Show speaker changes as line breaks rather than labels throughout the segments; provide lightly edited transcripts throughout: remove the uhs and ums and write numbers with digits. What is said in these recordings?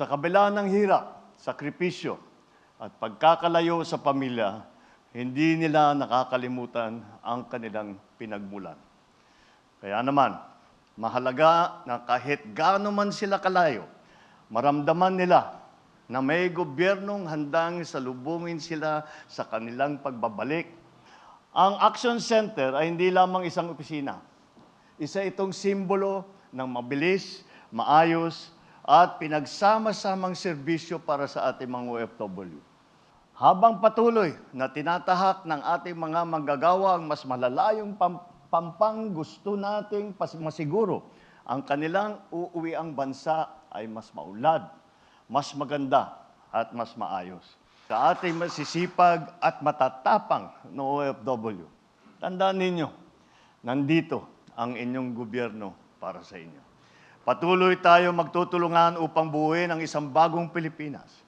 Sa kabila ng hirap, sakripisyo, at pagkakalayo sa pamilya, hindi nila nakakalimutan ang kanilang pinagmulan. Kaya naman, mahalaga na kahit gaano man sila kalayo, maramdaman nila na may gobyernong handang salubungin sila sa kanilang pagbabalik. Ang Action Center ay hindi lamang isang opisina. Isa itong simbolo ng mabilis, maayos, at pinagsama-samang serbisyo para sa ating mga OFW. Habang patuloy na tinatahak ng ating mga manggagawa ang mas malalayong pampang gusto nating masiguro, ang kanilang uuwiang bansa ay mas maunlad, mas maganda, at mas maayos. Sa ating masisipag at matatapang na OFW, tandaan ninyo, nandito ang inyong gobyerno para sa inyo. Patuloy tayo magtutulungan upang buuin ang isang bagong Pilipinas.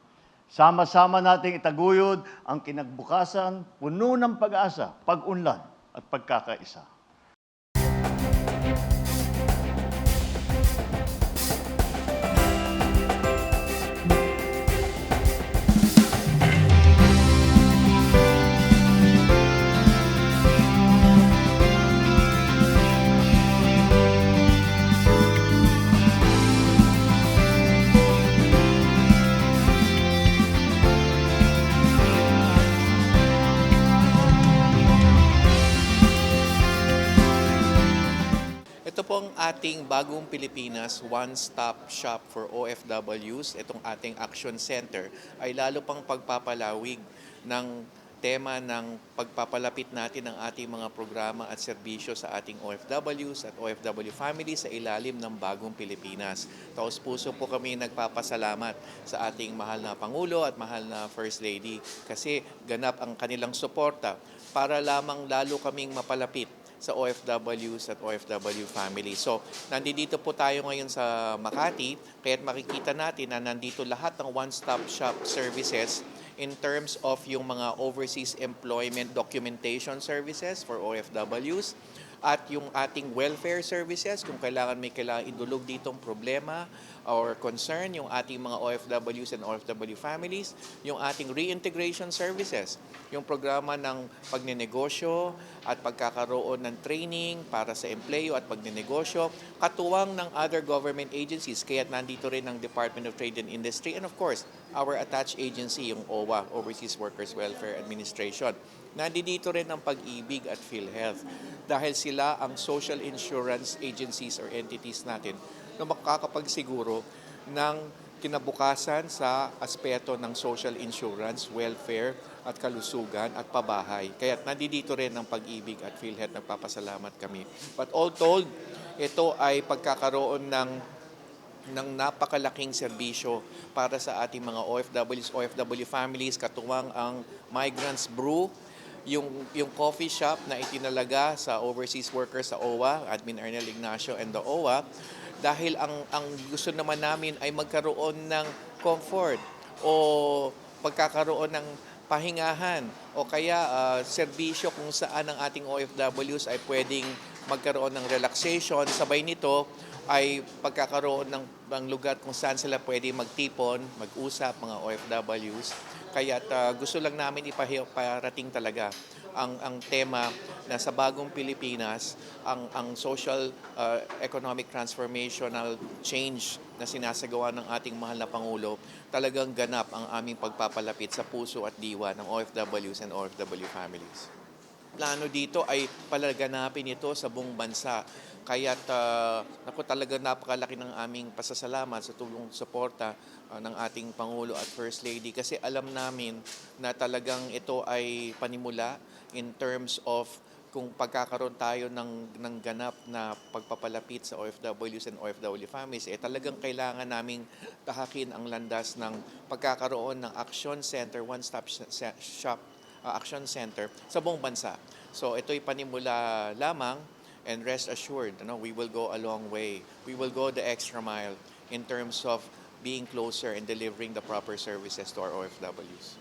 Sama-sama nating itaguyod ang kinagbukasan, puno ng pag-asa, pag-unlad at pagkakaisa.
Ito po ang ating bagong Pilipinas one-stop shop for OFWs. Itong ating Action Center ay lalo pang pagpapalawig ng tema ng pagpapalapit natin ng ating mga programa at serbisyo sa ating OFWs at OFW families sa ilalim ng bagong Pilipinas. Taos puso po kami nagpapasalamat sa ating mahal na Pangulo at mahal na First Lady kasi ganap ang kanilang suporta para lamang lalo kaming mapalapit sa OFWs at OFW families. So, nandito po tayo ngayon sa Makati, kaya't makikita natin na nandito lahat ng one-stop shop services in terms of yung mga overseas employment documentation services for OFWs at yung ating welfare services kung may kailangan idulog ditong problema or concern yung ating mga OFWs and OFW families, yung ating reintegration services, yung programa ng pagnenegosyo at pagkakaroon ng training para sa empleyo at pagnenegosyo, katuwang ng other government agencies, kaya't nandito rin ang Department of Trade and Industry and of course, our attached agency, yung OWA, Overseas Workers Welfare Administration. Nandito rin ang Pag-ibig at PhilHealth dahil sila ang social insurance agencies or entities natin na makakapagsiguro ng kinabukasan sa aspeto ng social insurance, welfare at kalusugan at pabahay. Kaya nandito rin ang Pag-ibig at PhilHealth, nagpapasalamat kami. But all told, ito ay pagkakaroon ng napakalaking serbisyo para sa ating mga OFWs, OFW families, katuwang ang Migrants Brew, yung coffee shop na itinalaga sa overseas workers sa OWA, Admin Ernel Ignacio and the OWA, dahil ang gusto naman namin ay magkaroon ng comfort o pagkakaroon ng pahingahan o kaya serbisyo kung saan ang ating OFWs ay pwedeng magkaroon ng relaxation. Sabay nito ay pagkakaroon ng lugar kung saan sila pwede magtipon, mag-usap, mga OFWs. Kaya gusto lang namin iparating talaga ang tema na sa bagong Pilipinas, ang social economic transformational change na sinasagawa ng ating mahal na Pangulo, talagang ganap ang aming pagpapalapit sa puso at diwa ng OFWs and OFW families. Plano dito ay palaganapin ito sa buong bansa. Kaya't talaga napakalaki ng aming pasasalamat sa tulong suporta ng ating Pangulo at First Lady kasi alam namin na talagang ito ay panimula in terms of kung pagkakaroon tayo ng ganap na pagpapalapit sa OFWs and OFW families, talagang kailangan naming tahakin ang landas ng pagkakaroon ng Action Center, one-stop shop Action Center sa buong bansa. So ito'y panimula lamang and rest assured, we will go a long way. We will go the extra mile in terms of being closer and delivering the proper services to our OFWs.